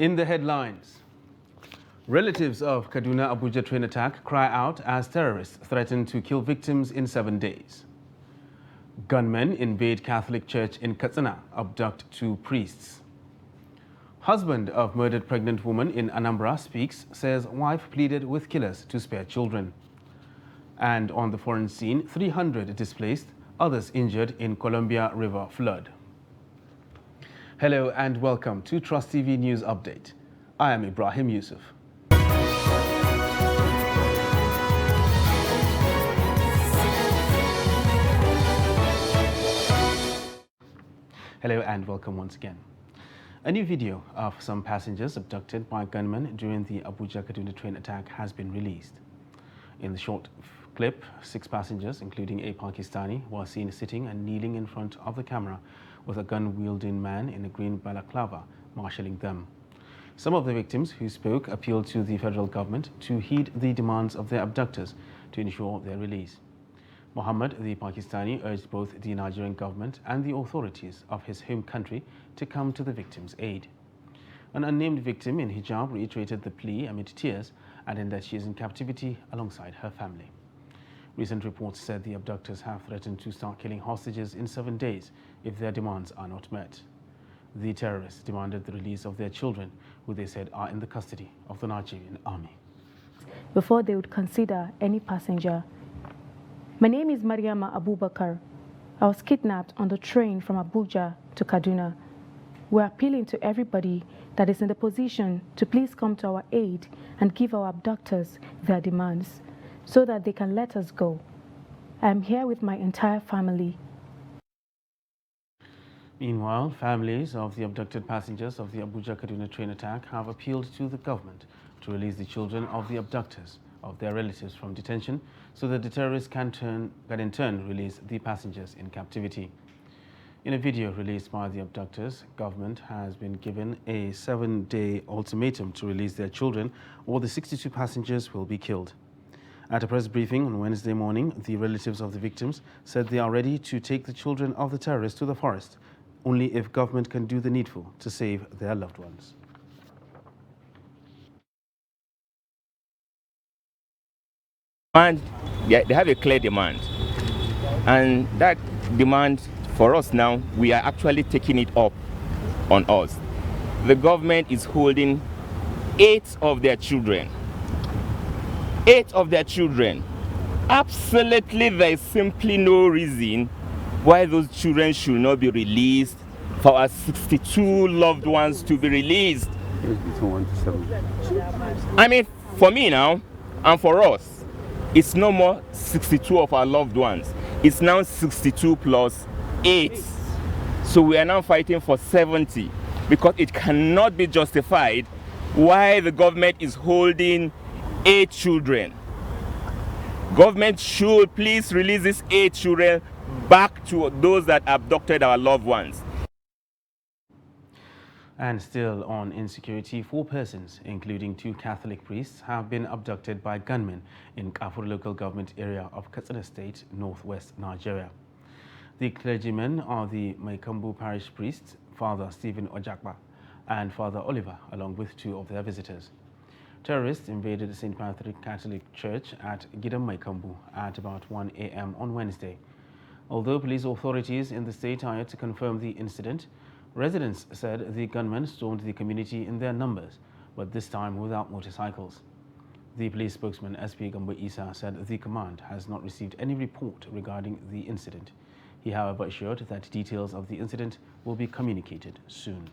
In the headlines, relatives of Kaduna Abuja train attack cry out as terrorists threaten to kill victims in 7 days. Gunmen invade Catholic church in Katsina, abduct 2 priests. Husband of murdered pregnant woman in Anambra speaks, says wife pleaded with killers to spare children. And on the foreign scene, 300 displaced, others injured in Columbia River flood. Hello and welcome to Trust TV News Update. I am Ibrahim Yusuf. Hello and welcome once again. A new video of some passengers abducted by gunmen during the Abuja-Kaduna train attack has been released. In the short clip, 6 passengers, including a Pakistani, were seen sitting and kneeling in front of the camera with a gun-wielding man in a green balaclava marshalling them. Some of the victims who spoke appealed to the federal government to heed the demands of their abductors to ensure their release. Mohammed, the Pakistani, urged both the Nigerian government and the authorities of his home country to come to the victims' aid. An unnamed victim in hijab reiterated the plea amid tears, adding that she is in captivity alongside her family. Recent reports said the abductors have threatened to start killing hostages in 7 days if their demands are not met. The terrorists demanded the release of their children, who they said are in the custody of the Nigerian army. Before they would consider any passenger. My name is Mariama Abubakar. I was kidnapped on the train from Abuja to Kaduna. We're appealing to everybody that is in the position to please come to our aid and give our abductors their demands so that they can let us go. I am here with my entire family. Meanwhile, families of the abducted passengers of the Abuja-Kaduna train attack have appealed to the government to release the children of the abductors of their relatives from detention so that the terrorists can in turn release the passengers in captivity. In a video released by the abductors, government has been given a 7-day ultimatum to release their children or the 62 passengers will be killed. At a press briefing on Wednesday morning, the relatives of the victims said they are ready to take the children of the terrorists to the forest, only if government can do the needful to save their loved ones. And they have a clear demand, and that demand for us now, we are actually taking it up on us. The government is holding 8 of their children. 8 of their children. Absolutely, there is simply no reason why those children should not be released, for our 62 loved ones to be released. I mean, for me now, and for us, it's no more 62 of our loved ones. It's now 62 plus 8. So we are now fighting for 70, because it cannot be justified why the government is holding 8 children. Government should please release these 8 children back to those that abducted our loved ones. And still on insecurity, 4 persons, including 2 Catholic priests, have been abducted by gunmen in Kafur local government area of Katsina State, northwest Nigeria. The clergymen are the Maikambu parish priest, Father Stephen Ojakba, and Father Oliver, along with 2 of their visitors. Terrorists invaded St. Patrick Catholic Church at Gidam Maikambu at about 1 a.m. on Wednesday. Although police authorities in the state are yet to confirm the incident, residents said the gunmen stormed the community in their numbers, but this time without motorcycles. The police spokesman SP Gambo Isa said the command has not received any report regarding the incident. He, however, assured that details of the incident will be communicated soon.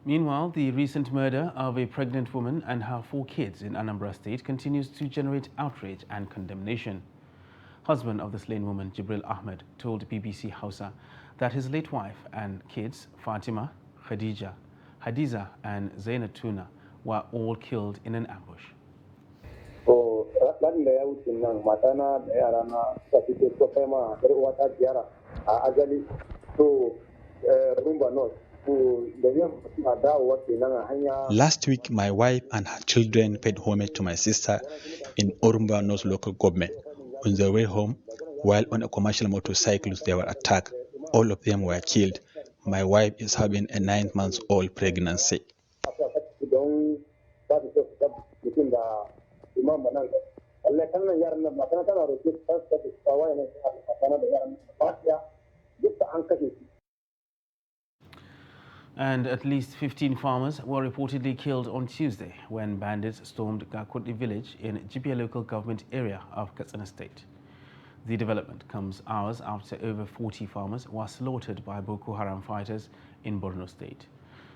Meanwhile, the recent murder of a pregnant woman and her 4 kids in Anambra State continues to generate outrage and condemnation. Husband of the slain woman, Jibril Ahmed, told BBC Hausa that his late wife and kids, Fatima, Khadija, Hadiza and Zainatuna, were all killed in an ambush. Last week, my wife and her children paid homage to my sister in Orumba North local government. On their way home, while on a commercial motorcycle, they were attacked. All of them were killed. my wife is having a 9-month-old pregnancy. And at least 15 farmers were reportedly killed on Tuesday when bandits stormed Gakurdi village in Jibia local government area of Katsina state. The development comes hours after over 40 farmers were slaughtered by Boko Haram fighters in Borno state.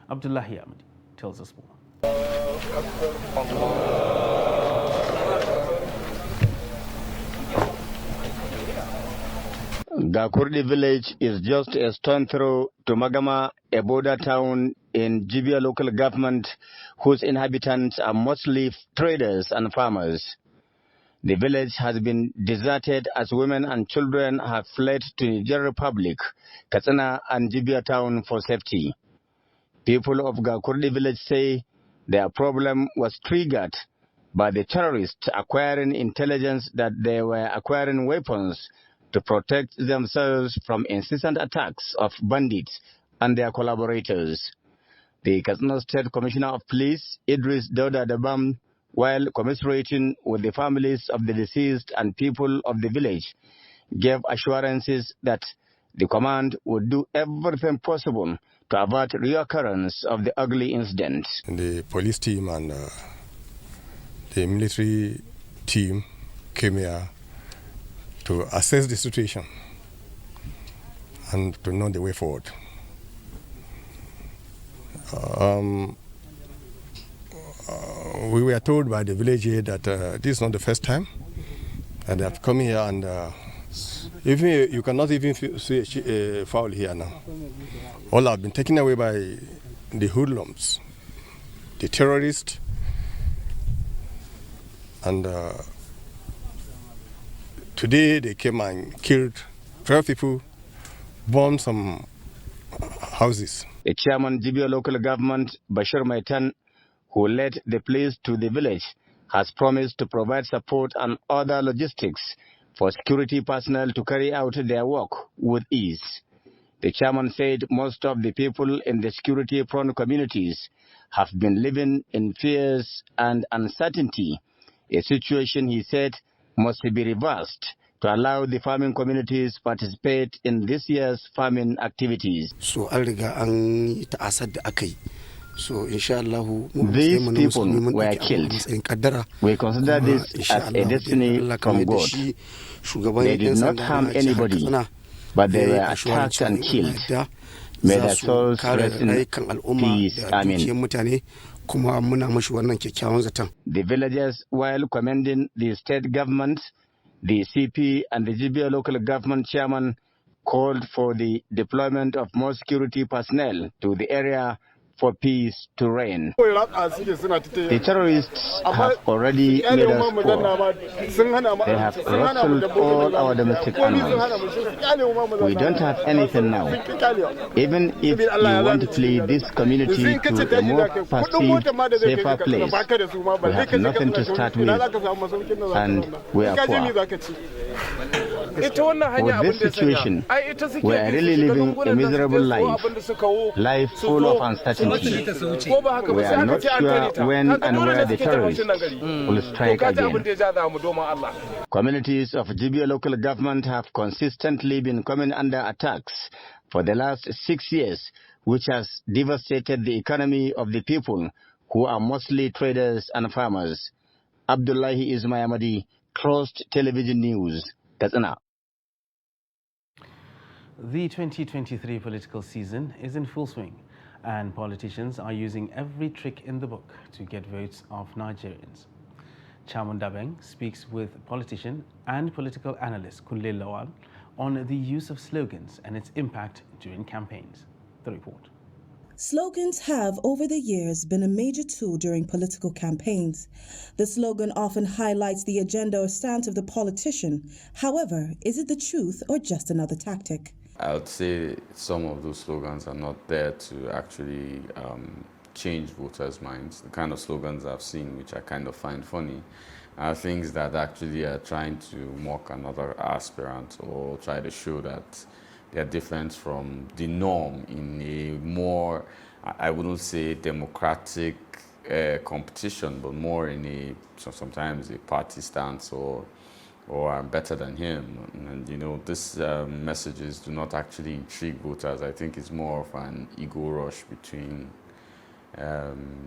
Abdullahi Ahmed tells us more. Gakurdi village is just a stone throw to Magama, a border town in Jibia local government whose inhabitants are mostly traders and farmers. The village has been deserted as women and children have fled to Niger Republic, Katsina and Jibia town for safety. People of Gakurdi village say their problem was triggered by the terrorists acquiring intelligence that they were acquiring weapons to protect themselves from incessant attacks of bandits and their collaborators. The Katsina State Commissioner of Police, Idris Dauda Dabam, while commiserating with the families of the deceased and people of the village, gave assurances that the command would do everything possible to avert reoccurrence of the ugly incident. The police team and the military team came here to assess the situation and to know the way forward. We were told by the village here that this is not the first time that they have come here, and even you cannot even see a fowl here now. All have been taken away by the hoodlums, the terrorists, and today they came and killed 12 people, bombed some houses. The chairman Jibia local government, Bashir Maitan, who led the police to the village, has promised to provide support and other logistics for security personnel to carry out their work with ease. The chairman said most of the people in the security-prone communities have been living in fears and uncertainty, a situation he said must be reversed to allow the farming communities participate in this year's farming activities. So these people were killed. We consider this as a destiny from God. They did not harm anybody, but they were attacked and killed. May their souls rest in peace. Amen. The villagers, while commending the state government, the CP and the Jibia local government chairman, called for the deployment of more security personnel to the area for peace to reign. The terrorists have already made us poor. They have rustled all our domestic animals. We don't have anything now. Even if you want to flee this community to a more passive, safer place, we have nothing to start with, and we are poor. With this situation, we are really living a miserable life full of uncertainty. We are not sure when and where the terrorists will strike again. Communities of Jibia local government have consistently been coming under attacks for the last 6 years, which has devastated the economy of the people who are mostly traders and farmers. Abdullahi Ismail, Trust Television News, Katsina. The 2023 political season is in full swing, and politicians are using every trick in the book to get votes of Nigerians. Chairman Dabeng speaks with politician and political analyst Kunle Lawal on the use of slogans and its impact during campaigns. The report. Slogans have, over the years, been a major tool during political campaigns. The slogan often highlights the agenda or stance of the politician. However, is it the truth or just another tactic? I would say some of those slogans are not there to actually change voters' minds. The kind of slogans I've seen, which I kind of find funny, are things that actually are trying to mock another aspirant or try to show that They are different from the norm in a more, I wouldn't say democratic competition, but more in a, sometimes a party stance or I'm better than him. And you know, these messages do not actually intrigue voters. I think it's more of an ego rush between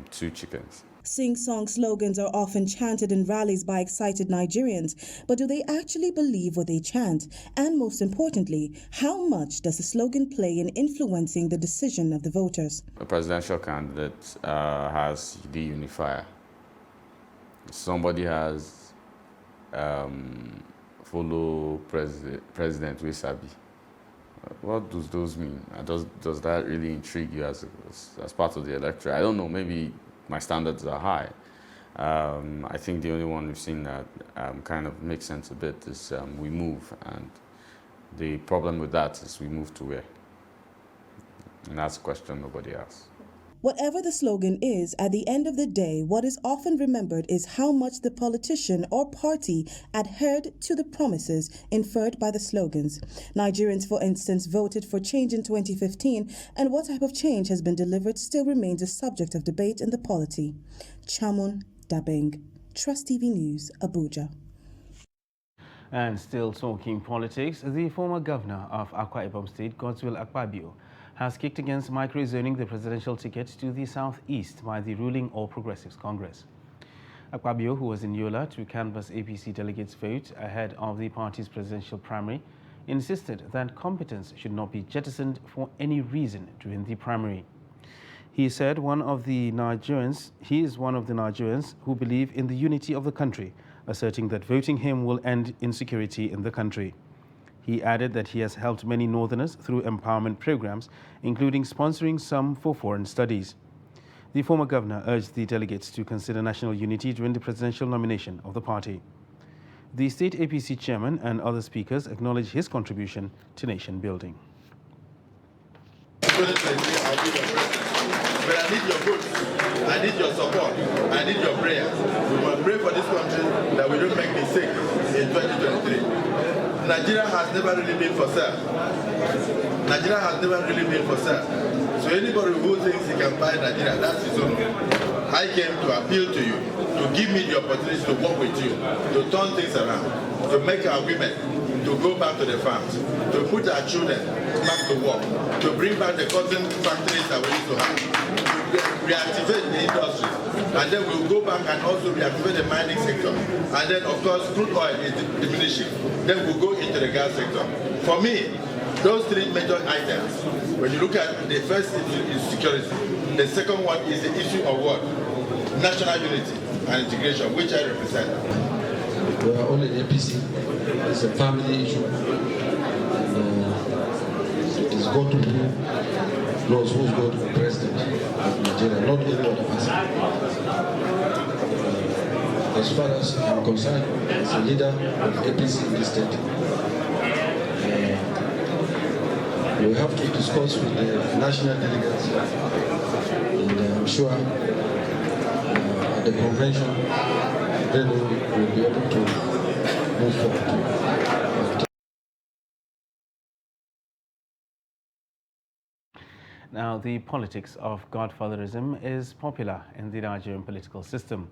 two chickens. Sing-song slogans are often chanted in rallies by excited Nigerians, but do they actually believe what they chant? And most importantly, how much does the slogan play in influencing the decision of the voters? A presidential candidate has the unifier. Somebody has follow President Wesabi. What does those mean? Does that really intrigue you as part of the electorate? I don't know, maybe my standards are high. I think the only one we've seen that kind of makes sense a bit is We Move, and the problem with that is we move to where? And that's a question nobody asks. Whatever the slogan is, at the end of the day, what is often remembered is how much the politician or party adhered to the promises inferred by the slogans. Nigerians, for instance, voted for change in 2015, and what type of change has been delivered still remains a subject of debate in the polity. Chamun Dabeng, Trust TV News, Abuja. And still talking politics, the former governor of Akwa Ibom State, Godswill Akpabio, has kicked against micro-zoning the presidential ticket to the southeast by the ruling All Progressives Congress. Akpabio, who was in Yola to canvass APC delegates' vote ahead of the party's presidential primary, insisted that competence should not be jettisoned for any reason during the primary. He said he is one of the Nigerians who believe in the unity of the country, asserting that voting him will end insecurity in the country. He added that he has helped many Northerners through empowerment programs, including sponsoring some for foreign studies. The former governor urged the delegates to consider national unity during the presidential nomination of the party. The state APC chairman and other speakers acknowledged his contribution to nation building. But I need your votes, I need your support, I need your prayers. We must pray for this country that we don't make mistakes in 2023. Nigeria has never really been for sale. Nigeria has never really been for sale. So anybody who thinks he can buy Nigeria, that's his own. I came to appeal to you, to give me the opportunity to work with you, to turn things around, to make our women to go back to the farms, to put our children back to work, to bring back the cotton factories that we used to have, to reactivate the industry, and then we'll go back and also reactivate the mining sector. And then, of course, crude oil is diminishing. Then we'll go into the gas sector. For me, those three major items, when you look at the first issue is security, the second one is the issue of what? National unity and integration, which I represent. We are only APC. It's a family issue. It's God to who knows who's going to be president of Nigeria, not any other person. As far as I'm concerned, as a leader of APC in this state, we have to discuss with the national delegates, and I'm sure at the convention, then we will be able to move forward. Now, the politics of godfatherism is popular in the Nigerian political system.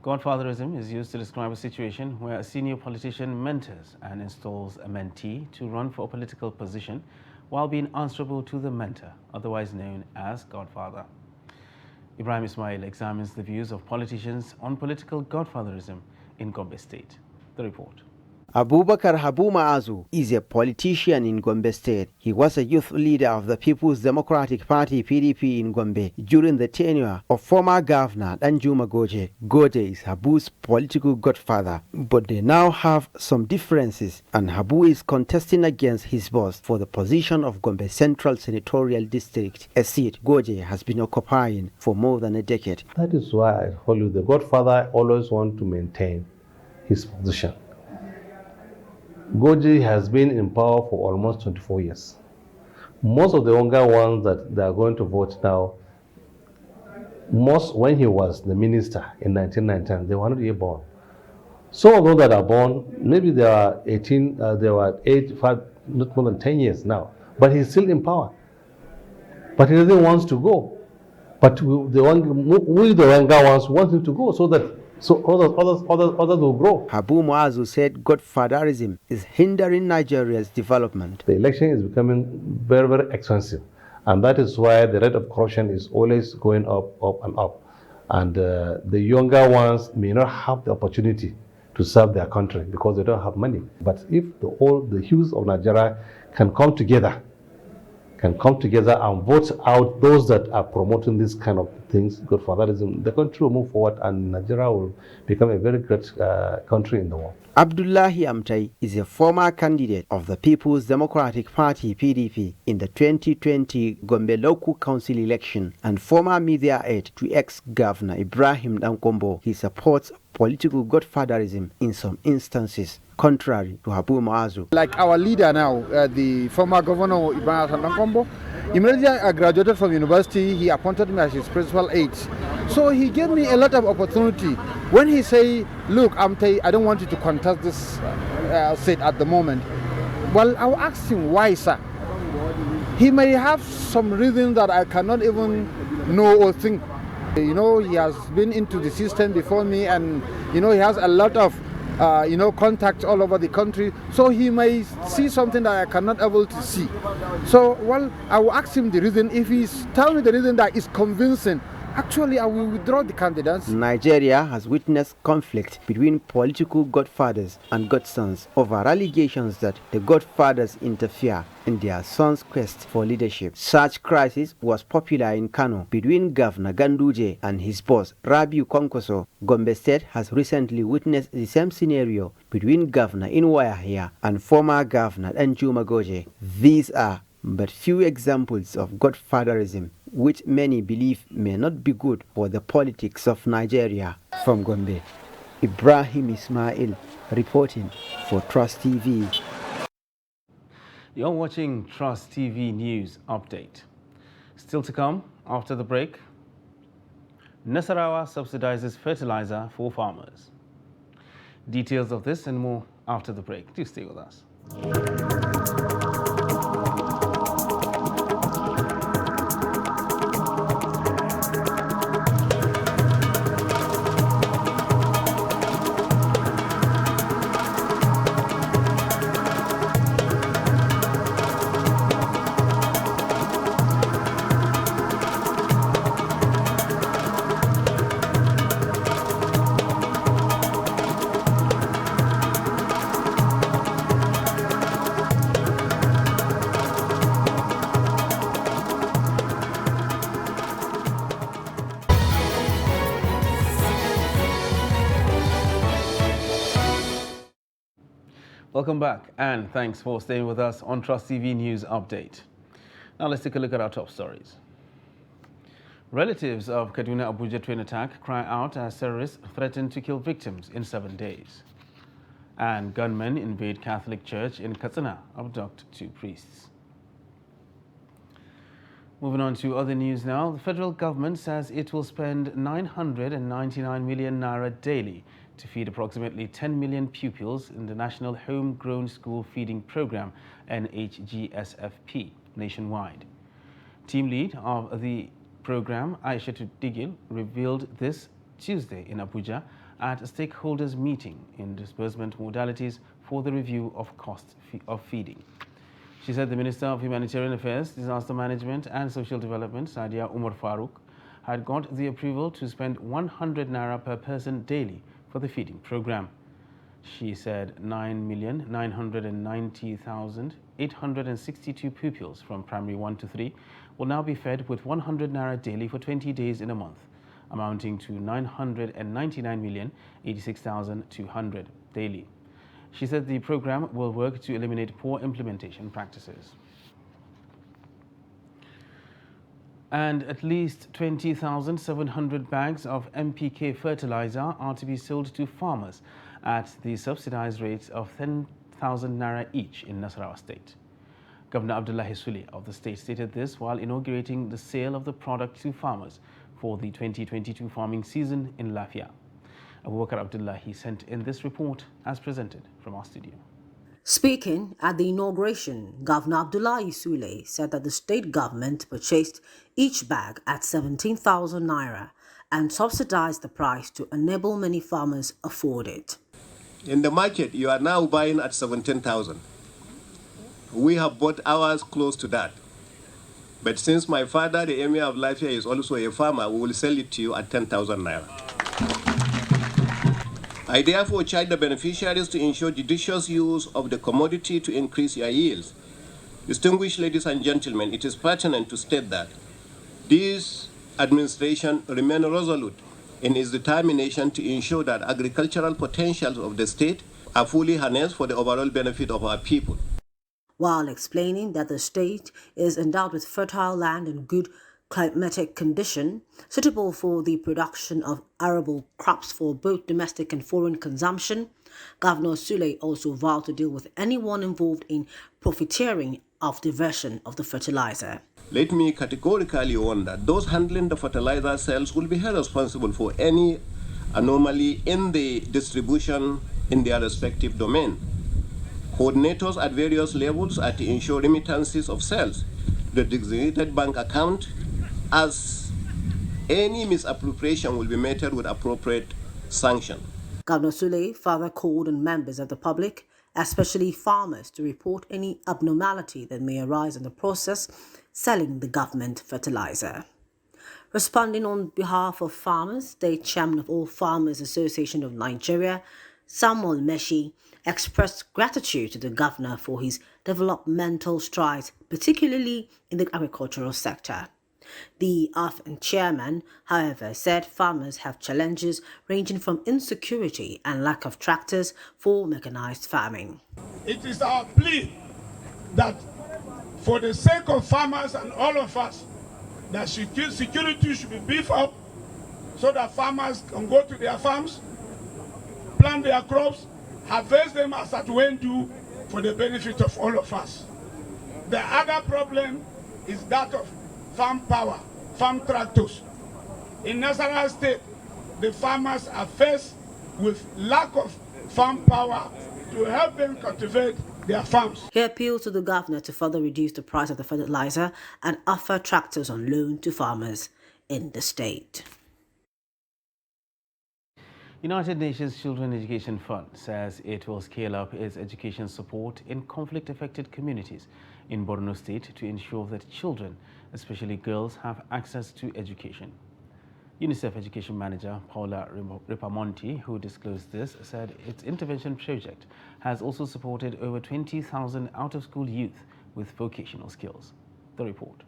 Godfatherism is used to describe a situation where a senior politician mentors and installs a mentee to run for a political position while being answerable to the mentor, otherwise known as godfather. Ibrahim Ismail examines the views of politicians on political godfatherism in Gombe State. The report. Abubakar Habu Ma'azu is a politician in Gombe State. He was a youth leader of the People's Democratic Party (PDP) in Gombe during the tenure of former governor Danjuma Goje. Goje is Habu's political godfather, but they now have some differences, and Habu is contesting against his boss for the position of Gombe Central Senatorial District, a seat Goje has been occupying for more than a decade. That is why I told you the godfather always wants to maintain his position. Goje has been in power for almost 24 years. Most of the younger ones that they are going to vote now, most when he was the minister in 1999, they were not yet born. Some of those that are born, maybe they are 18, they were 8, 5, not more than 10 years now, but he's still in power. But he doesn't want to go. But we, the Wanga ones, want him to go so that others will grow. Habu Muazu said godfatherism is hindering Nigeria's development. The election is becoming very, very expensive. And that is why the rate of corruption is always going up, and up. And the younger ones may not have the opportunity to serve their country because they don't have money. But if all the youth of Nigeria can come together and vote out those that are promoting this kind of things, godfatherism, the country will move forward and Nigeria will become a very great country in the world. Abdullahi Amtai is a former candidate of the People's Democratic Party (PDP) in the 2020 Gombe Local Council election and former media aide to ex-governor Ibrahim Dankombo. He supports political godfatherism in some instances, contrary to Habu Muazu. Like our leader now, the former governor Ibrahim Dankombo, immediately I graduated from university, he appointed me as his principal aide. So he gave me a lot of opportunity. When he say, look, Amtai, I don't want you to contest this seat at the moment. Well, I'll ask him, why, sir? He may have some reason that I cannot even know or think. You know, he has been into the system before me and, you know, he has a lot of, contacts all over the country. So he may see something that I cannot able to see. So, well, I will ask him the reason. If he's telling me the reason that is convincing, actually, I will withdraw the candidates. Nigeria has witnessed conflict between political godfathers and godsons over allegations that the godfathers interfere in their sons' quest for leadership. Such crisis was popular in Kano between Governor Ganduje and his boss, Rabiu Konkoso. Gombe State has recently witnessed the same scenario between Governor Inwayahia and former Governor Danjuma Goje. These are but few examples of godfatherism, which many believe may not be good for the politics of Nigeria. From Gombe, Ibrahim Ismail reporting for Trust TV. You're watching Trust TV News Update. Still to come after the break, Nasarawa subsidizes fertilizer for farmers. Details of this and more after the break. Do stay with us. Welcome back and thanks for staying with us on Trust TV News Update. Now let's take a look at our top stories. Relatives of Kaduna Abuja train attack cry out as terrorists threaten to kill victims in 7 days. And gunmen invade Catholic Church in Katsina, abduct 2 priests. Moving on to other news now, the federal government says it will spend 999 million naira daily to feed approximately 10 million pupils in the National Homegrown School Feeding Program, NHGSFP, nationwide. Team lead of the program, Aisha Digil, revealed this Tuesday in Abuja at a stakeholders meeting in disbursement modalities for the review of cost of feeding. She said the Minister of Humanitarian Affairs, Disaster Management and Social Development, Sadia Umar Farouk, had got the approval to spend 100 naira per person daily for the feeding program. She said 9,990,862 pupils from primary 1 to 3 will now be fed with 100 naira daily for 20 days in a month, amounting to 999,086,200 daily. She said the program will work to eliminate poor implementation practices. And at least 20,700 bags of NPK fertilizer are to be sold to farmers at the subsidized rates of 10,000 naira each in Nasarawa State. Governor Abdullahi Sule of the state stated this while inaugurating the sale of the product to farmers for the 2022 farming season in Lafia. Abubakar Abdullahi sent in this report as presented from our studio. Speaking at the inauguration, Governor Abdullahi Sule said that the state government purchased each bag at 17,000 naira and subsidized the price to enable many farmers afford it. In the market, you are now buying at 17,000. We have bought ours close to that. But since my father, the Emir of Lafia, is also a farmer, we will sell it to you at 10,000 naira. I therefore charge the beneficiaries to ensure judicious use of the commodity to increase your yields. Distinguished ladies and gentlemen, it is pertinent to state that this administration remains resolute in its determination to ensure that agricultural potentials of the state are fully harnessed for the overall benefit of our people. While explaining that the state is endowed with fertile land and good climatic condition suitable for the production of arable crops for both domestic and foreign consumption, Governor Sule also vowed to deal with anyone involved in profiteering of diversion of the fertilizer. Let me categorically warn that those handling the fertilizer sales will be held responsible for any anomaly in the distribution in their respective domain. Coordinators at various levels are to ensure remittances of sales, the designated bank account, as any misappropriation will be meted with appropriate sanction. Governor Sule further called on members of the public, especially farmers, to report any abnormality that may arise in the process selling the government fertilizer. Responding on behalf of farmers, the chairman of All Farmers Association of Nigeria, Samuel Meshi, expressed gratitude to the governor for his developmental strides, particularly in the agricultural sector. The AFN chairman, however, said farmers have challenges ranging from insecurity and lack of tractors for mechanized farming. It is our plea that for the sake of farmers and all of us, that security should be beefed up so that farmers can go to their farms, plant their crops, harvest them as at when due for the benefit of all of us. The other problem is that of farm power, farm tractors. In Nasarawa State, the farmers are faced with lack of farm power to help them cultivate their farms. He appealed to the governor to further reduce the price of the fertilizer and offer tractors on loan to farmers in the state. United Nations Children Education Fund says it will scale up its education support in conflict-affected communities in Borno State to ensure that children, especially girls, have access to education. UNICEF Education Manager Paula Ripamonti, who disclosed this, said its intervention project has also supported over 20,000 out-of-school youth with vocational skills. The report.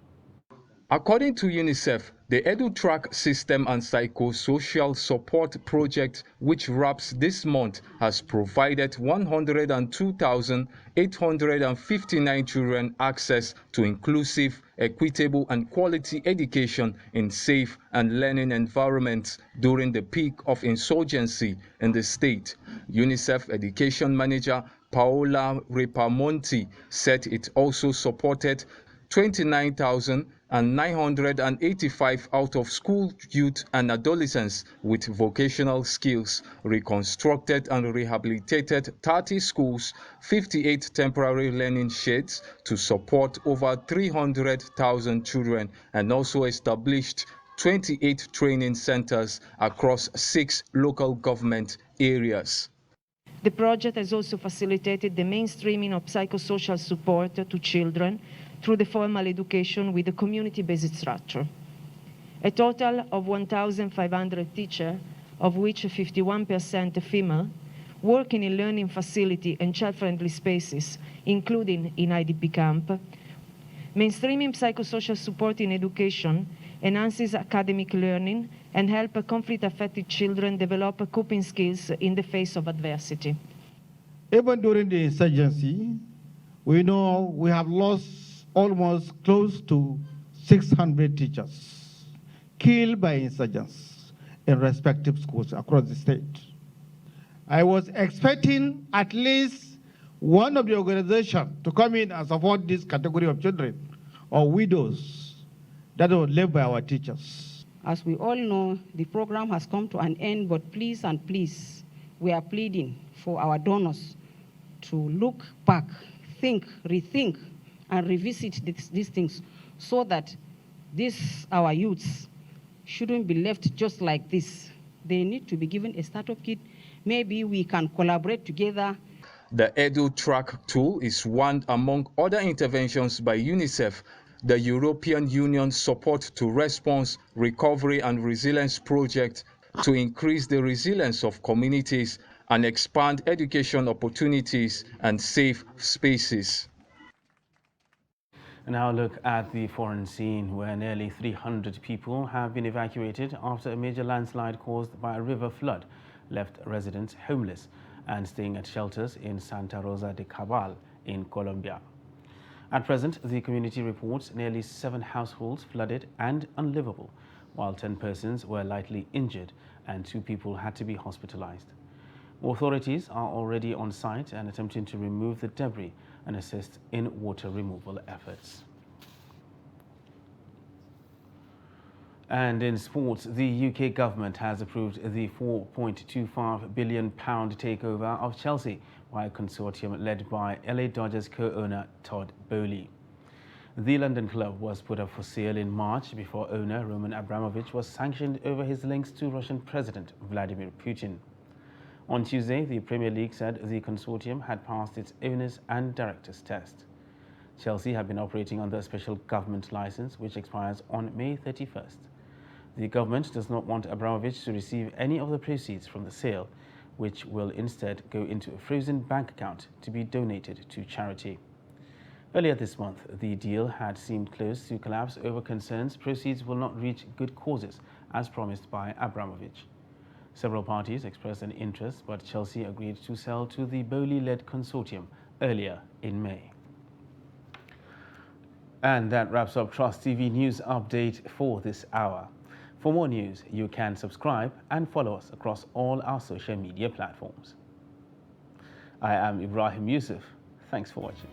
According to UNICEF, the EduTrack System and Psychosocial Support Project, which wraps this month, has provided 102,859 children access to inclusive, equitable and quality education in safe and learning environments during the peak of insurgency in the state. UNICEF Education Manager Paola Ripamonti said it also supported 29,985 out-of-school youth and adolescents with vocational skills, reconstructed and rehabilitated 30 schools, 58 temporary learning sheds to support over 300,000 children, and also established 28 training centers across 6 local government areas. The project has also facilitated the mainstreaming of psychosocial support to children through the formal education with a community-based structure. A total of 1,500 teachers, of which 51% female, working in learning facility and child-friendly spaces, including in IDP camp. Mainstreaming psychosocial support in education enhances academic learning and help conflict-affected children develop coping skills in the face of adversity. Even during the insurgency, we know we have lost almost close to 600 teachers killed by insurgents in respective schools across the state. I was expecting at least one of the organizations to come in and support this category of children or widows that were left by our teachers. As we all know, the program has come to an end, but please and please, we are pleading for our donors to look back, think, rethink, and revisit these things so that our youths shouldn't be left just like this. They need to be given a startup kit. Maybe we can collaborate together. The EduTrack tool is one among other interventions by UNICEF, the European Union's support to response, recovery and resilience project to increase the resilience of communities and expand education opportunities and safe spaces. And now look at the foreign scene, where nearly 300 people have been evacuated after a major landslide caused by a river flood left residents homeless and staying at shelters in Santa Rosa de Cabal in Colombia. At present, the community reports nearly 7 households flooded and unlivable, while 10 persons were lightly injured and 2 people had to be hospitalized. Authorities are already on site and attempting to remove the debris and assist in water removal efforts. And in sports, the UK government has approved the £4.25 billion takeover of Chelsea by a consortium led by LA Dodgers co-owner Todd Boehly. The London club was put up for sale in March before owner Roman Abramovich was sanctioned over his links to Russian President Vladimir Putin. On Tuesday, the Premier League said the consortium had passed its owners and directors test. Chelsea had been operating under a special government license which expires on May 31st. The government does not want Abramovich to receive any of the proceeds from the sale, which will instead go into a frozen bank account to be donated to charity. Earlier this month, the deal had seemed close to collapse over concerns proceeds will not reach good causes, as promised by Abramovich. Several parties expressed an interest, but Chelsea agreed to sell to the Boehly-led consortium earlier in May. And that wraps up Trust TV News Update for this hour. For more news, you can subscribe and follow us across all our social media platforms. I am Ibrahim Yusuf. Thanks for watching.